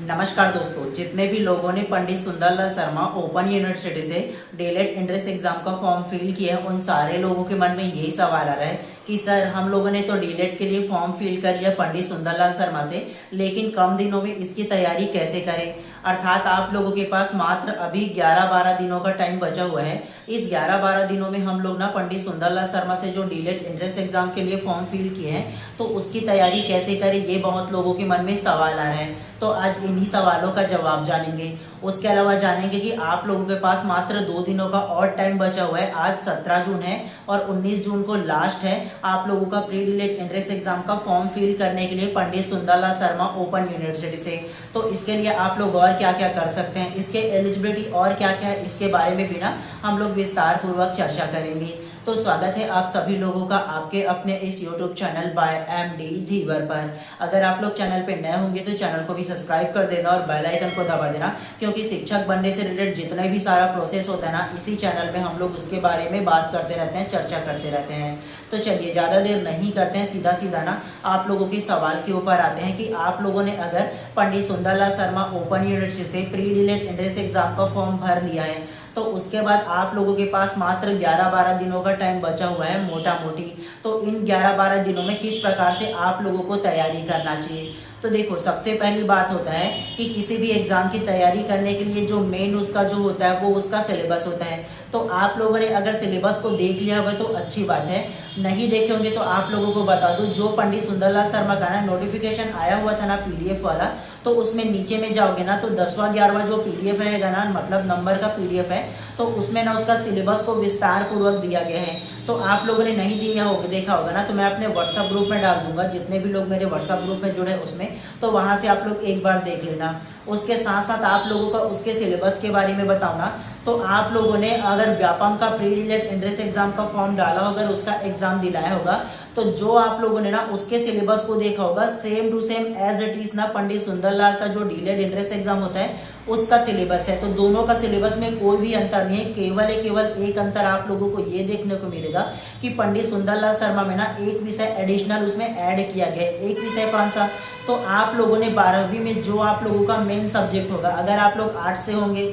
नमस्कार दोस्तों, जितने भी लोगों ने पंडित सुंदरलाल शर्मा ओपन यूनिवर्सिटी से डीएलएड एंट्रेंस एग्जाम का फॉर्म फिल किया है, उन सारे लोगों के मन में यही सवाल आ रहा है कि सर हम लोगों ने तो डीएलएड के लिए फॉर्म फिल कर लिया पंडित सुंदरलाल शर्मा से, लेकिन कम दिनों में इसकी तैयारी कैसे करें। अर्थात आप लोगों के पास मात्र अभी 11-12 दिनों का टाइम बचा हुआ है। इस 11-12 दिनों में हम लोग ना पंडित सुंदरलाल शर्मा से जो डीएलएड एंट्रेंस एग्जाम के लिए फॉर्म फिल किए हैं, तो उसकी तैयारी कैसे करें, ये बहुत लोगों के मन में सवाल आ रहा है। तो आज इन्हीं सवालों का जवाब जानेंगे। उसके अलावा जानेंगे कि आप लोगों के पास मात्र 2 दिनों का और टाइम बचा हुआ है। आज 17 जून है और 19 जून को लास्ट है आप लोगों का प्री डीएलएड एंट्रेंस एग्जाम का फॉर्म फिल करने के लिए पंडित सुंदरलाल शर्मा ओपन यूनिवर्सिटी से। तो इसके लिए आप लोग और क्या क्या कर सकते हैं, इसके एलिजिबिलिटी और क्या क्या है, इसके बारे में भी ना हम लोग विस्तार पूर्वक चर्चा करेंगे। तो स्वागत है आप सभी लोगों का आपके अपने इस YouTube चैनल बाय एमडी धीवर पर। अगर आप लोग चैनल पे नए होंगे तो चैनल को भी सब्सक्राइब कर देना और बेल आइकन को दबा देना, क्योंकि शिक्षक बनने से रिलेटेड जितना भी सारा प्रोसेस होता है ना, इसी चैनल में हम लोग उसके बारे में बात करते रहते हैं, चर्चा करते रहते हैं। तो चलिए ज़्यादा देर नहीं करते हैं, सीधा सीधा ना आप लोगों के सवाल के ऊपर आते हैं कि आप लोगों ने अगर पंडित सुंदरलाल शर्मा ओपन यूनिवर्सिटी से प्री डीएलएड एंट्रेंस एग्जाम का फॉर्म भर लिया है, तो उसके बाद आप लोगों के पास मात्र 11-12 दिनों का टाइम बचा हुआ है मोटा मोटी। तो इन 11-12 दिनों में किस प्रकार से आप लोगों को तैयारी करना चाहिए। तो देखो, सबसे पहली बात होता है कि किसी भी एग्जाम की तैयारी करने के लिए जो मेन उसका जो होता है वो उसका सिलेबस होता है। तो आप लोगों ने अगर सिलेबस को देख लिया होगा तो अच्छी बात है, नहीं देखे होंगे तो आप लोगों को बता दूं, जो पंडित सुंदरलाल शर्मा का ना नोटिफिकेशन आया हुआ था ना पीडीएफ वाला, तो उसमें नीचे में जाओगे ना तो 10वां 11वां जो पीडीएफ रहेगा ना, मतलब नंबर का पीडीएफ है, तो उसमें ना उसका सिलेबस को विस्तार पूर्वक दिया गया है। तो आप लोगों ने नहीं दिया होगा, देखा होगा ना, तो मैं अपने व्हाट्सएप ग्रुप में डाल दूंगा, जितने भी लोग मेरे व्हाट्सएप ग्रुप में जुड़े उसमें, तो वहां से आप लोग एक बार देख लेना। उसके साथ साथ आप लोगों का उसके सिलेबस के बारे में बताऊं ना, तो आप लोगों ने अगर व्यापम का प्री डीएलएड एंट्रेंस एग्जाम का फॉर्म डाला होगा, उसका एग्जाम दिलाया होगा, तो जो आप लोगों ने ना उसके सिलेबस को देखा होगा, same to same as it is ना पंडित सुंदरलाल का जो डीएलएड एंट्रेंस एग्जाम होता है उसका सिलेबस है। तो दोनों का सिलेबस में कोई भी अंतर नहीं है, केवल एक अंतर आप लोगों को ये देखने को मिलेगा कि पंडित सुंदरलाल शर्मा में ना एक विषय एडिशनल उसमें ऐड किया गया है। एक विषय कौन सा, तो आप लोगों ने 12वीं में जो आप लोगों का मेन सब्जेक्ट होगा, अगर आप लोग आर्ट्स से होंगे,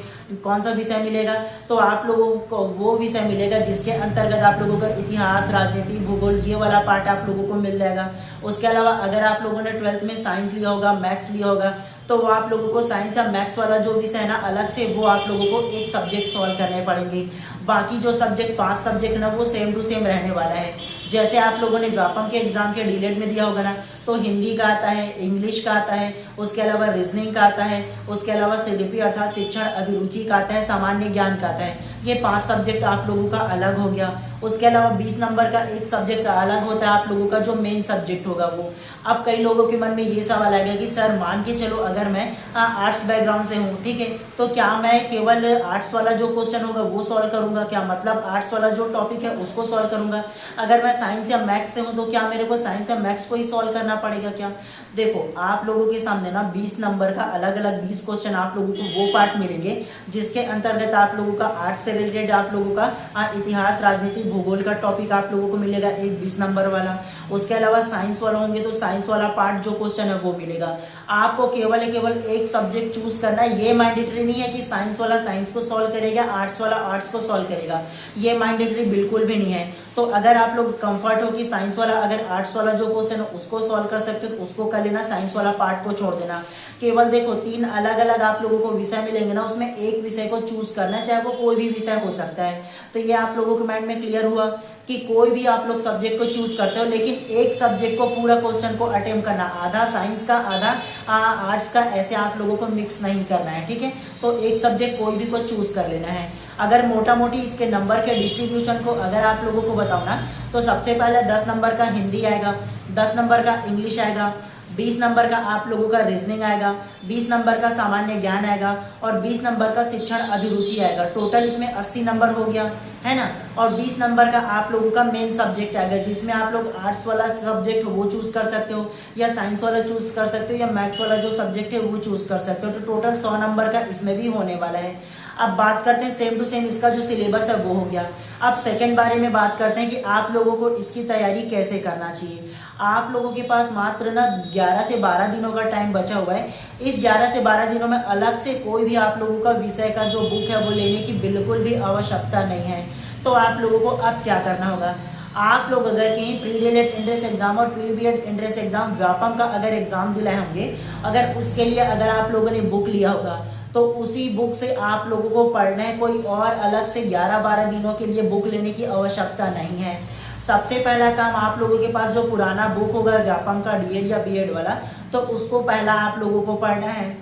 कौन सा विषय मिलेगा, तो आप लोगों को वो विषय मिलेगा जिसके अंतर्गत आप लोगों का इतिहास, राजनीति, भूगोल, ये वाला पार्ट आप लोगों को मिल जाएगा। उसके अलावा अगर आप लोगों ने 12th में साइंस लिया होगा, मैथ्स लिया होगा, तो वो आप लोगों को साइंस या मैथ्स वाला जो विषय है ना अलग से, वो आप लोगों को एक सब्जेक्ट सॉल्व करने पड़ेंगे। बाकी जो सब्जेक्ट 5 सब्जेक्ट ना वो सेम टू सेम रहने वाला है। जैसे आप लोगों ने व्यापम के एग्जाम के डीएलएड में दिया होगा ना, तो हिंदी का आता है, इंग्लिश का आता है, उसके अलावा रीजनिंग का आता है, उसके अलावा सीडीपी अर्थात शिक्षण अभिरुचि का आता है, सामान्य ज्ञान का आता है। ये 5 सब्जेक्ट आप लोगों का अलग हो गया। उसके अलावा 20 नंबर का एक सब्जेक्ट अलग होता है आप लोगों का, जो मेन सब्जेक्ट होगा वो। अब कई लोगों के मन में ये सवाल आएगा कि सर मान के चलो अगर मैं आर्ट्स बैकग्राउंड से हूँ, ठीक है, तो क्या मैं केवल आर्ट्स वाला जो क्वेश्चन होगा वो सॉल्व करूंगा क्या, मतलब आर्ट्स वाला जो टॉपिक है उसको सॉल्व करूंगा। अगर मैं साइंस या मैथ्स से हूँ तो क्या मेरे को साइंस या मैथ्स को ही सॉल्व करना पड़ेगा क्या। देखो, आप लोगों के सामने ना 20 नंबर का अलग अलग 20 क्वेश्चन आप लोगों को वो पार्ट मिलेंगे जिसके अंतर्गत आप लोगों का आर्ट्स से रिलेटेड आप लोगों का इतिहास, राजनीति, भूगोल का टॉपिक आप लोगों को मिलेगा एक 20 नंबर वाला। उसके अलावा साइंस वाला होंगे तो साइंस वाला पार्ट जो क्वेश्चन है वो मिलेगा। आपको केवल एक सब्जेक्ट चूज करना है। ये मैंडेटरी नहीं है कि साइंस वाला साइंस को सॉल्व करेगा, आर्ट्स वाला आर्ट्स को सॉल्व करेगा, ये मैंडेटरी बिल्कुल भी नहीं है। तो अगर आप लोग कंफर्ट हो कि साइंस वाला अगर आर्ट्स वाला जो क्वेश्चन है उसको सॉल्व कर सकते हो तो उसको कर लेना, साइंस वाला पार्ट को छोड़ देना। केवल देखो 3 अलग अलग आप लोगों को विषय मिलेंगे ना, उसमें एक विषय को चूज करना है, चाहे वो कोई भी विषय हो सकता है। तो ये आप लोगों के माइंड में क्लियर हुआ कि कोई भी आप लोग सब्जेक्ट को चूज करते हो, लेकिन एक सब्जेक्ट को पूरा क्वेश्चन को अटेम्प्ट करना, आधा साइंस का आधा आर्ट्स का, ऐसे आप लोगों को मिक्स नहीं करना है, ठीक है। तो एक सब्जेक्ट कोई भी को चूज कर लेना है। अगर मोटा मोटी इसके नंबर के डिस्ट्रीब्यूशन को अगर आप लोगों को बताऊं ना, तो सबसे पहले 10 नंबर का हिंदी आएगा, 10 नंबर का इंग्लिश आएगा, 20 नंबर का आप लोगों का रीजनिंग आएगा, 20 नंबर का सामान्य ज्ञान आएगा और 20 नंबर का शिक्षण अभिरुचि आएगा। टोटल इसमें 80 नंबर हो गया है ना। और 20 नंबर का आप लोगों का मेन सब्जेक्ट आएगा, जिसमें आप लोग आर्ट्स वाला सब्जेक्ट वो चूज कर सकते हो, या साइंस वाला चूज कर सकते हो, या मैथ्स वाला जो सब्जेक्ट है वो चूज कर सकते हो। तो टोटल 100 नंबर का इसमें भी होने वाला है। अब बात करते हैं सेम टू सेम इसका जो सिलेबस है वो हो गया। अब सेकंड बारे में बात करते हैं कि आप लोगों को इसकी तैयारी कैसे करना चाहिए। आप लोगों के पास मात्र ना 11 से 12 दिनों का टाइम बचा हुआ है। इस 11 से 12 दिनों में अलग से कोई भी आप लोगों का विषय का जो बुक है वो लेने की बिल्कुल भी आवश्यकता नहीं है। तो आप लोगों को अब क्या करना होगा, आप लोग अगर कहीं प्री डीएलएड एंट्रेंस एग्जाम और pre BEd entrance exam Vyapam का अगर एग्जाम दिलाए होंगे, अगर उसके लिए अगर आप लोगों ने बुक लिया होगा तो उसी बुक से आप लोगों को पढ़ना है, कोई और अलग से 11-12 दिनों के लिए बुक लेने की आवश्यकता नहीं है। सबसे पहला काम, आप लोगों के पास जो पुराना बुक होगा व्यापम का डीएड या बीएड वाला, तो उसको पहला आप लोगों को पढ़ना है।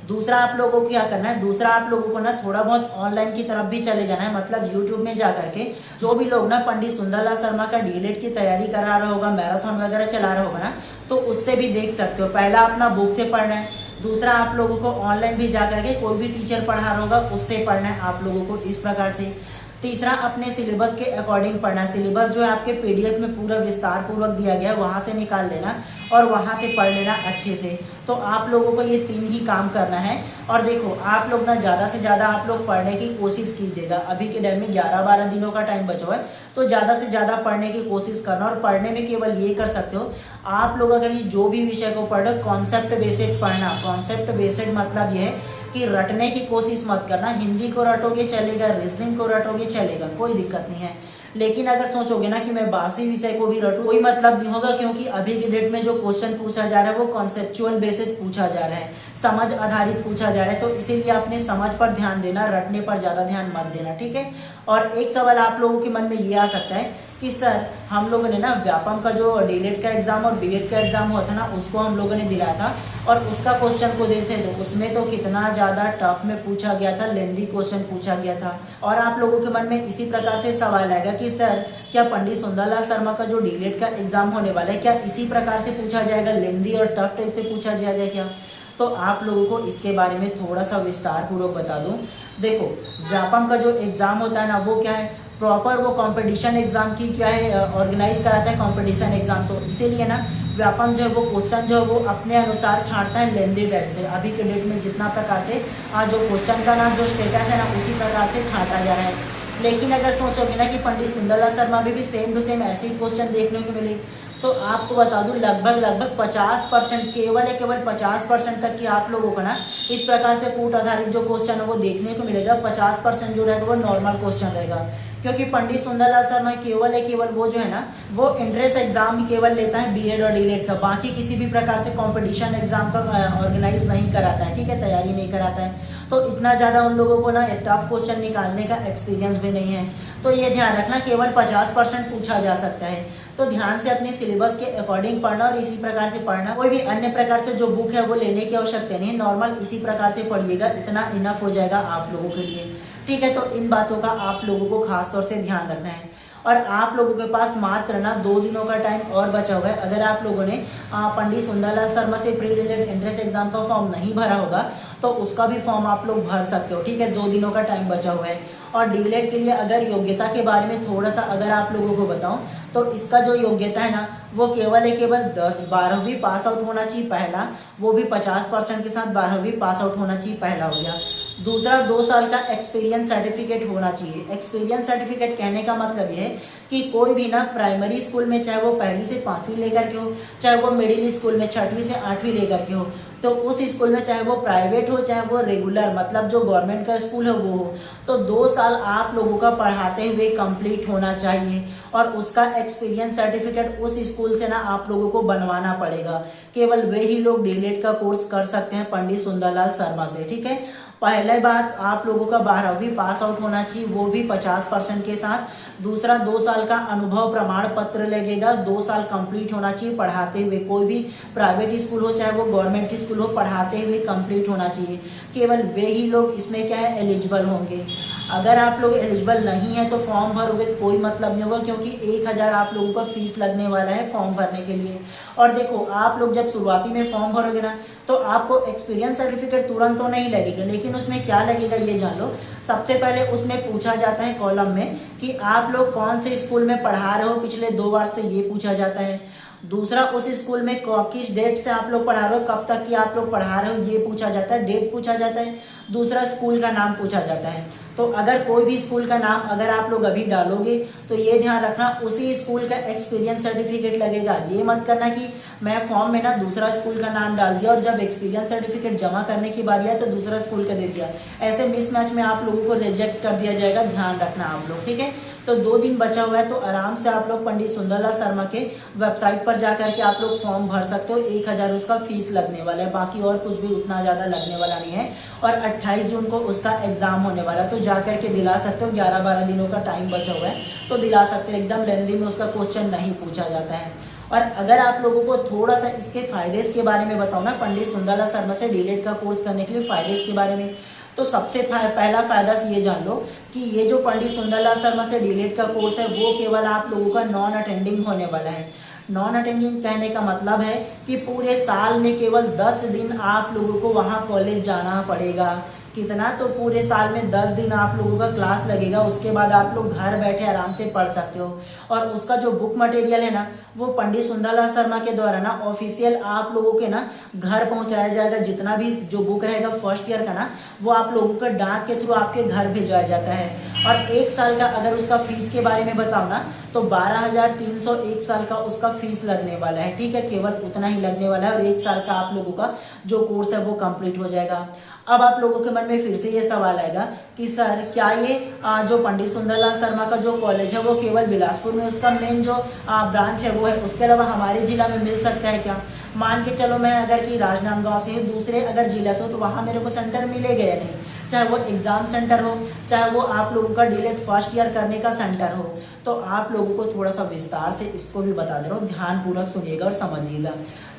दूसरा आप लोगों को क्या करना है, दूसरा आप लोगों को ना थोड़ा बहुत ऑनलाइन की तरफ भी चले जाना है, मतलब यूट्यूब में जा करके जो भी लोग ना पंडित सुंदरलाल शर्मा का डीएलएड की तैयारी करा रहा होगा, मैराथन वगैरह चला रहा होगा ना, तो उससे भी देख सकते हो। पहला अपना बुक से पढ़ना है, दूसरा आप लोगों को ऑनलाइन भी जा करके कोई भी टीचर पढ़ा रहा होगा उससे पढ़ना है आप लोगों को इस प्रकार से। तीसरा अपने सिलेबस के अकॉर्डिंग पढ़ना है, सिलेबस जो है आपके पीडीएफ में पूरा विस्तार पूर्वक दिया गया है वहां से निकाल लेना और वहां से पढ़ लेना अच्छे से। तो आप लोगों को ये 3 ही काम करना है। और देखो आप लोग ना ज़्यादा से ज़्यादा आप लोग पढ़ने की कोशिश कीजिएगा, अभी के टाइम में 11-12 दिनों का टाइम बचा हुआ है, तो ज़्यादा से ज़्यादा पढ़ने की कोशिश करना। और पढ़ने में केवल ये कर सकते हो आप लोग, अगर ये जो भी विषय को पढ़ रहे हो कॉन्सेप्ट बेस्ड पढ़ना। कॉन्सेप्ट बेस्ड मतलब ये है कि रटने की कोशिश मत करना, हिंदी को रटोगे चलेगा, रीजनिंग को रटोगे चलेगा, कोई दिक्कत नहीं है। लेकिन अगर सोचोगे ना कि मैं बासी विषय को भी रटूं, कोई मतलब नहीं होगा, क्योंकि अभी की डेट में जो क्वेश्चन पूछा जा रहा है वो कॉन्सेप्चुअल बेसिस पूछा जा रहा है, समझ आधारित पूछा जा रहा है। तो इसीलिए अपने समझ पर ध्यान देना, रटने पर ज्यादा ध्यान मत देना, ठीक है। और एक सवाल आप लोगों के मन में ये आ सकता है कि सर हम लोगों ने ना व्यापम का जो डीएलएड का एग्जाम और बीएड का एग्जाम हुआ था ना, उसको हम लोगों ने दिलाया था और उसका क्वेश्चन को देखते तो उसमें तो कितना ज्यादा टफ में पूछा गया था, लेंदी क्वेश्चन पूछा गया था। और आप लोगों के मन में इसी प्रकार से सवाल आएगा कि सर क्या पंडित सुंदरलाल शर्मा का जो डीएलएड का एग्जाम होने वाला है क्या इसी प्रकार से पूछा जाएगा, लेंदी और टफ टाइप से पूछा जाएगा क्या? तो आप लोगों को इसके बारे में थोड़ा सा विस्तार पूर्वक बता दूं। देखो व्यापम का जो एग्जाम होता है ना वो क्या है, प्रॉपर वो कंपटीशन एग्जाम की क्या है ऑर्गेनाइज कराता है कंपटीशन एग्जाम। तो इसीलिए ना व्यापम जो है वो क्वेश्चन जो है वो अपने अनुसार छांटता है लेंदी टाइप से। अभी के डेट में जितना प्रकार से जो क्वेश्चन का ना जो स्टेटस है ना उसी प्रकार से छांटा जा रहा है। लेकिन अगर सोचोगे ना कि पंडित सुंदरलाल शर्मा में भी सेम टू सेम ऐसे ही क्वेश्चन देखने को मिले, तो आपको बता दूं लगभग 50%, केवल 50% तक की आप लोगों को ना इस प्रकार से कूट आधारित जो क्वेश्चन है वो देखने को मिलेगा। 50% जो रहेगा वो नॉर्मल क्वेश्चन रहेगा, क्योंकि पंडित सुंदरलाल शर्मा केवल वो जो है ना वो एंट्रेंस एग्जाम ही केवल लेता है बीएड और डीएलएड का, बाकी किसी भी प्रकार से कंपटीशन एग्जाम का ऑर्गेनाइज नहीं कराता है, ठीक है, तैयारी नहीं कराता है। तो इतना ज्यादा उन लोगों को ना टफ क्वेश्चन निकालने का एक्सपीरियंस भी नहीं है। तो ये ध्यान रखना केवल 50% पूछा जा सकता है। तो ध्यान से अपने सिलेबस के अकॉर्डिंग पढ़ना और इसी प्रकार से पढ़ना, कोई भी अन्य प्रकार से जो बुक है वो लेने की आवश्यकता नहीं है, नॉर्मल इसी प्रकार से पढ़िएगा, इतना इनफ हो जाएगा आप लोगों के लिए, ठीक है। तो इन बातों का आप लोगों को खास तौर से ध्यान रखना है। और आप लोगों के पास मात्र ना 2 दिनों का टाइम और बचा हुआ है। अगर आप लोगों ने पंडित सुंदरलाल शर्मा से प्री डीएलएड एंट्रेंस एग्जाम का फॉर्म नहीं भरा होगा तो उसका भी फॉर्म आप लोग भर सकते हो, ठीक है, 2 दिनों का टाइम बचा हुआ है। और डीएलएड के लिए अगर योग्यता के बारे में थोड़ा सा अगर आप लोगों को बताऊं तो इसका जो योग्यता है ना वो केवल 12वीं पास आउट होना चाहिए पहला, वो भी 50% के साथ 12वीं पास आउट होना चाहिए पहला हो गया। दूसरा 2 साल का एक्सपीरियंस सर्टिफिकेट होना चाहिए। एक्सपीरियंस सर्टिफिकेट कहने का मतलब ये है कि कोई भी ना प्राइमरी स्कूल में चाहे वो 1ली से 5वीं लेकर के हो, चाहे वो मिडिल स्कूल में 6वीं से 8वीं लेकर के हो, तो उस स्कूल में चाहे वो प्राइवेट हो चाहे वो रेगुलर मतलब जो गवर्नमेंट का स्कूल है वो हो, तो 2 साल आप लोगों का पढ़ाते हुए कंप्लीट होना चाहिए। और उसका एक्सपीरियंस सर्टिफिकेट उस स्कूल से ना आप लोगों को बनवाना पड़ेगा। केवल वे ही लोग डीएलएड का कोर्स कर सकते हैं पंडित सुंदरलाल शर्मा से, ठीक है। पहले बात आप लोगों का 12वीं पास आउट होना चाहिए, वो भी 50% के साथ। दूसरा 2 साल का अनुभव प्रमाण पत्र लगेगा, 2 साल कंप्लीट होना चाहिए पढ़ाते हुए, कोई भी प्राइवेट स्कूल हो चाहे वो गवर्नमेंट स्कूल हो, पढ़ाते हुए कंप्लीट होना चाहिए। केवल वे ही लोग इसमें क्या है एलिजिबल होंगे। अगर आप लोग एलिजिबल नहीं है तो फॉर्म भरोगे तो कोई मतलब नहीं होगा, क्योंकि 1000 आप लोगों का फीस लगने वाला है फॉर्म भरने के लिए। और देखो आप लोग जब शुरुआती में फॉर्म भरोगे ना तो आपको एक्सपीरियंस सर्टिफिकेट तुरंत तो नहीं लगेगा, लेकिन उसमें क्या लगेगा ये जान लो। सबसे पहले उसमें पूछा जाता है कॉलम में कि आप लोग कौन से स्कूल में पढ़ा रहे हो पिछले 2 वर्ष से, ये पूछा जाता है। दूसरा उस स्कूल में किस डेट से आप लोग पढ़ा रहे हो, कब तक की आप लोग पढ़ा रहे हो, ये पूछा जाता है, डेट पूछा जाता है। दूसरा स्कूल का नाम पूछा जाता है। तो अगर कोई भी स्कूल का नाम अगर आप लोग अभी डालोगे तो ये ध्यान रखना उसी स्कूल का एक्सपीरियंस सर्टिफिकेट लगेगा। ये मत करना कि मैं फॉर्म में ना दूसरा स्कूल का नाम डाल दिया और जब एक्सपीरियंस सर्टिफिकेट जमा करने की बारी आया तो दूसरा स्कूल का दे दिया। ऐसे मिसमैच में आप लोगों को रिजेक्ट कर दिया जाएगा, ध्यान रखना आप लोग, ठीक है। तो 2 दिन बचा हुआ है, तो आराम से आप लोग पंडित सुंदरलाल शर्मा के वेबसाइट पर जाकर के आप लोग फॉर्म भर सकते हो। 1000 उसका फीस लगने वाला है, बाकी और कुछ भी उतना ज़्यादा लगने वाला नहीं है। और 28 जून को उसका एग्जाम होने वाला है, तो जाकर के दिला सकते हो। 11-12 दिनों का टाइम बचा हुआ है तो दिला सकते हो, एकदम लेंदी में उसका क्वेश्चन नहीं पूछा जाता है। और अगर आप लोगों को थोड़ा सा इसके फायदे के बारे में बताऊँ ना, पंडित सुंदरलाल शर्मा से डीएलएड का कोर्स करने के लिए फायदे इसके बारे में, तो सबसे पहला फायदा ये जान लो कि ये जो पंडित सुंदरलाल शर्मा से डीएलएड का कोर्स है वो केवल आप लोगों का नॉन अटेंडिंग होने वाला है। नॉन अटेंडिंग कहने का मतलब है कि पूरे साल में केवल 10 दिन आप लोगों को वहाँ कॉलेज जाना पड़ेगा। कितना, तो पूरे साल में 10 दिन आप लोगों का क्लास लगेगा, उसके बाद आप लोग घर बैठे आराम से पढ़ सकते हो। और उसका जो बुक मटेरियल है ना वो पंडित सुंदरलाल शर्मा के द्वारा ना ऑफिशियल आप लोगों के ना घर पहुंचाया जाएगा। जितना भी जो बुक रहेगा फर्स्ट ईयर का ना वो आप लोगों का डाक के थ्रू आपके घर भिजवाया जाता है। और 1 साल का अगर उसका फीस के बारे में बताऊँ ना तो 12,300 1 साल का उसका फीस लगने वाला है, ठीक है। केवल उतना ही लगने वाला है और 1 साल का आप लोगों का जो कोर्स है वो कंप्लीट हो जाएगा। अब आप लोगों के मन में फिर से ये सवाल आएगा कि सर क्या ये जो पंडित सुंदरलाल शर्मा का जो कॉलेज है वो केवल बिलासपुर में उसका मेन जो ब्रांच है वो है, उसके अलावा हमारे जिला में मिल सकता है क्या? मान के चलो मैं अगर कि राजनांदगांव से दूसरे अगर जिला से हो तो वहाँ मेरे को सेंटर मिलेगा या नहीं, चाहे वो एग्जाम सेंटर हो चाहे वो आप लोगों का डीएलएड फर्स्ट ईयर करने का सेंटर हो। तो आप लोगों को थोड़ा सा विस्तार से इसको भी बता दे रहा हूँ, ध्यानपूर्वक सुनिएगा और समझिएगा।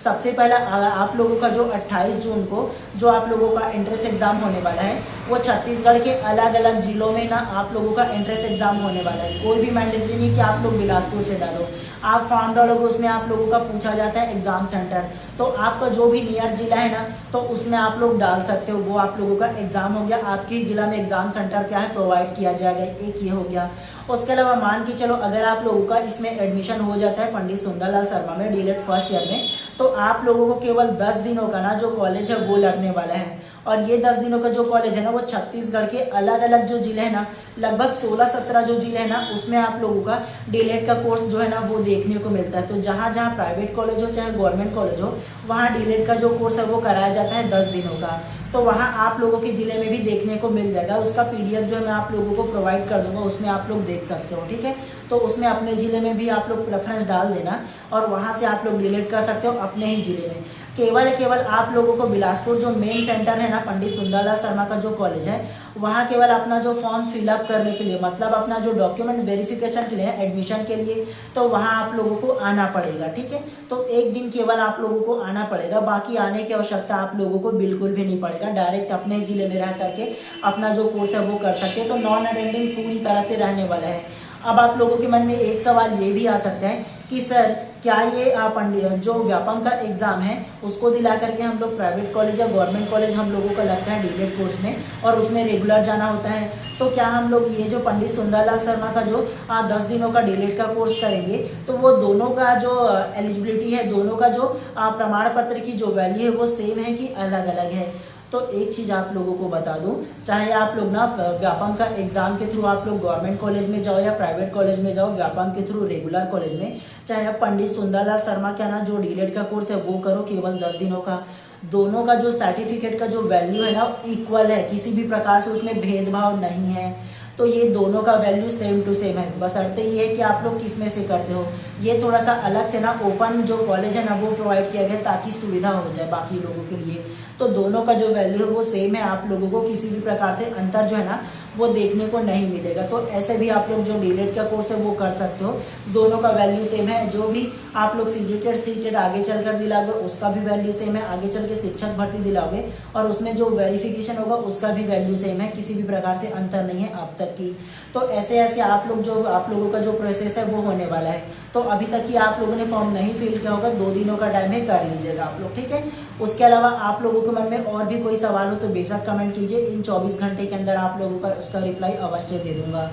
सबसे पहला आप लोगों का जो 28 जून को जो आप लोगों का एंट्रेंस एग्जाम होने वाला है वो छत्तीसगढ़ के अलग अलग जिलों में ना आप लोगों का एंट्रेंस एग्जाम होने वाला है। कोई भी मैंडेटरी नहीं कि आप लोग बिलासपुर से डालो, आप फॉर्म डालोगे उसमें आप लोगों का पूछा जाता है एग्जाम सेंटर, तो आपका जो भी नियर जिला है ना तो उसमें आप लोग डाल सकते हो। वो आप लोगों का एग्जाम हो गया, आपके जिला में एग्जाम सेंटर क्या है प्रोवाइड किया जाएगा, एक ये हो गया। उसके अलावा मान के चलो अगर आप लोगों का इसमें एडमिशन हो जाता है पंडित सुंदरलाल शर्मा में डीएलएड फर्स्ट ईयर में, तो आप लोगों को केवल 10 दिनों का ना जो कॉलेज है वो लगने वाला है। और ये 10 दिनों का जो कॉलेज है ना वो छत्तीसगढ़ के अलग अलग जो जिले हैं ना लगभग 16-17 जो जिले हैं ना उसमें आप लोगों का डीएलएड का कोर्स जो है ना वो देखने को मिलता है। तो जहाँ जहाँ प्राइवेट कॉलेज हो चाहे गवर्नमेंट कॉलेज हो वहाँ डीएलएड का जो कोर्स है वो कराया जाता है 10 दिनों का। तो वहाँ आप लोगों के जिले में भी देखने को मिल जाएगा। उसका पीडीएफ जो है मैं आप लोगों को प्रोवाइड कर दूंगा, उसमें आप लोग देख सकते हो, ठीक है। तो उसमें अपने जिले में भी आप लोग प्रेफरेंस डाल देना और वहाँ से आप लोग डीएलएड कर सकते हो अपने ही जिले में। केवल आप लोगों को बिलासपुर जो मेन सेंटर है ना पंडित सुंदरलाल शर्मा का जो कॉलेज है वहाँ केवल अपना जो फॉर्म फिलअप करने के लिए मतलब अपना जो डॉक्यूमेंट वेरिफिकेशन के लिए एडमिशन के लिए तो वहाँ आप लोगों को आना पड़ेगा, ठीक है। तो 1 दिन केवल आप लोगों को आना पड़ेगा, बाकी आने की आवश्यकता आप लोगों को बिल्कुल भी नहीं पड़ेगा। डायरेक्ट अपने जिले में रह करके अपना जो कोर्स है वो कर सकते हैं। तो नॉन अटेंडिंग पूरी तरह से रहने वाला है। अब आप लोगों के मन में एक सवाल ये भी आ सकता है कि सर क्या ये जो व्यापम का एग्जाम है उसको दिला करके हम लोग प्राइवेट कॉलेज या गवर्नमेंट कॉलेज हम लोगों का लगता है डीएलएड कोर्स में और उसमें रेगुलर जाना होता है, तो क्या हम लोग ये जो पंडित सुंदरलाल शर्मा का जो 10 दिनों का डीएलएड का कोर्स करेंगे तो वो दोनों का जो एलिजिबिलिटी है, दोनों का जो प्रमाण पत्र की जो वैल्यू है वो सेम है कि अलग अलग है? तो एक चीज़ आप लोगों को बता दूं, चाहे आप लोग ना व्यापम का एग्जाम के थ्रू आप लोग गवर्नमेंट कॉलेज में जाओ या प्राइवेट कॉलेज में जाओ, व्यापम के थ्रू रेगुलर कॉलेज में, चाहे आप पंडित सुंदरलाल शर्मा का ना जो डीएलएड का कोर्स है वो करो केवल 10 दिनों का, दोनों का जो सर्टिफिकेट का जो वैल्यू है ना इक्वल है, किसी भी प्रकार से उसमें भेदभाव नहीं है। तो ये दोनों का वैल्यू सेम टू सेम है, बशर्ते ये है कि आप लोग किस में से करते हो। ये थोड़ा सा अलग से ना ओपन जो कॉलेज है ना वो प्रोवाइड किया गया ताकि सुविधा हो जाए बाकी लोगों के लिए। तो दोनों का जो वैल्यू है वो सेम है, आप लोगों को किसी भी प्रकार से अंतर जो है ना वो देखने को नहीं मिलेगा। तो ऐसे भी आप लोग जो डीएलएड का कोर्स है वो कर सकते हो, दोनों का वैल्यू सेम है। जो भी आप लोग सीटेड आगे चलकर दिलाओगे उसका भी वैल्यू सेम है, आगे चल के शिक्षक भर्ती दिलाओगे और उसमें जो वेरिफिकेशन होगा उसका भी वैल्यू सेम है, किसी भी प्रकार से अंतर नहीं है अब तक की। तो ऐसे ऐसे आप लोगों का जो प्रोसेस है वो होने वाला है। तो अभी तक की आप लोगों ने फॉर्म नहीं फिल किया होगा, 2 दिनों का टाइम है, कर लीजिएगा आप लोग, ठीक है। उसके अलावा आप लोगों के मन में और भी कोई सवाल हो तो बेशक कमेंट कीजिए, इन 24 घंटे के अंदर आप लोगों का उसका रिप्लाई अवश्य दे दूंगा।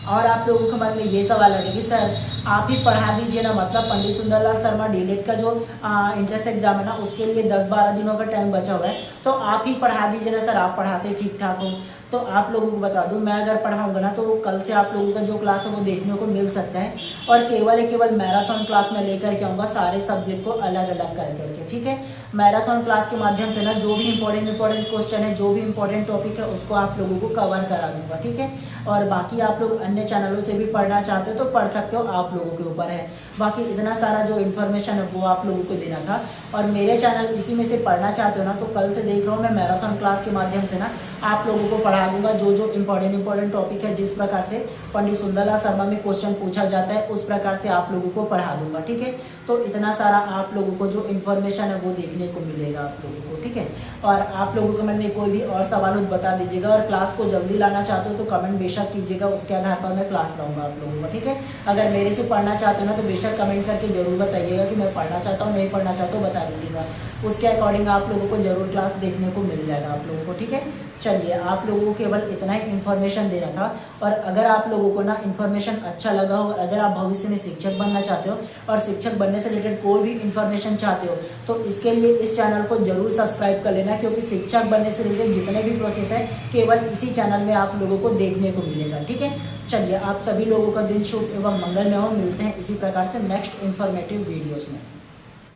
और आप लोगों के मन में ये सवाल है कि सर आप ही पढ़ा दीजिए ना, मतलब पंडित सुंदरलाल शर्मा डीएलएड का जो इंट्रेंस एग्जाम है ना उसके लिए 10-12 दिनों का टाइम बचा हुआ है, तो आप ही पढ़ा दीजिए ना सर, आप पढ़ाते ठीक ठाक हो। तो आप लोगों को बता दूं, मैं अगर पढ़ाऊंगा ना तो कल से आप लोगों का जो क्लास है वो देखने को मिल सकता है, और केवल मैराथन क्लास में लेकर के आऊँगा सारे सब्जेक्ट को अलग अलग कर करके, ठीक है। मैराथन क्लास के माध्यम से ना जो भी इंपॉर्टेंट क्वेश्चन है, जो भी इंपॉर्टेंट टॉपिक है उसको आप लोगों को कवर करा दूंगा, ठीक है। और बाकी आप लोग अन्य चैनलों से भी पढ़ना चाहते हो तो पढ़ सकते हो, आप लोगों के ऊपर है। बाकी इतना सारा जो इन्फॉर्मेशन है वो आप लोगों को देना था, और मेरे चैनल इसी में से पढ़ना चाहते हो ना तो कल से देख रहा हूँ मैं मैराथन क्लास के माध्यम से ना आप लोगों को पढ़ा दूंगा जो जो इंपॉर्टेंट टॉपिक है, जिस प्रकार से पंडित सुंदरलाल शर्मा में क्वेश्चन पूछा जाता है उस प्रकार से आप लोगों को पढ़ा दूंगा, ठीक है। तो इतना सारा आप लोगों को जो इन्फॉर्मेशन है वो देखने को मिलेगा आप लोगों को, ठीक है। और आप लोगों के मन में कोई भी और सवाल हो बता दीजिएगा, और क्लास को जल्दी लाना चाहते हो तो कमेंट बेशक कीजिएगा, उसके आधार पर मैं क्लास लाऊंगा आप लोगों को, ठीक है। अगर मेरे से पढ़ना चाहते हो ना तो बेशक कमेंट करके जरूर बताइएगा कि मैं पढ़ना चाहता हूँ, नहीं पढ़ना चाहता हूँ बता दीजिएगा, उसके अकॉर्डिंग आप लोगों को जरूर क्लास देखने को मिल जाएगा आप लोगों को, ठीक है। चलिए, आप लोगों को केवल इतना ही इन्फॉर्मेशन देना था, और अगर आप लोगों को ना इन्फॉर्मेशन अच्छा लगा हो, अगर आप भविष्य में शिक्षक बनना चाहते हो और शिक्षक बनने से रिलेटेड कोई भी इन्फॉर्मेशन चाहते हो तो इसके लिए इस चैनल को जरूर सब्सक्राइब कर लेना, क्योंकि शिक्षक बनने से रिलेटेड जितने भी प्रोसेस है केवल इसी चैनल में आप लोगों को देखने को मिलेगा, ठीक है। चलिए, आप सभी लोगों का दिन शुभ एवं मंगलमय हो। मिलते हैं इसी प्रकार से नेक्स्ट इन्फॉर्मेटिव वीडियोस में।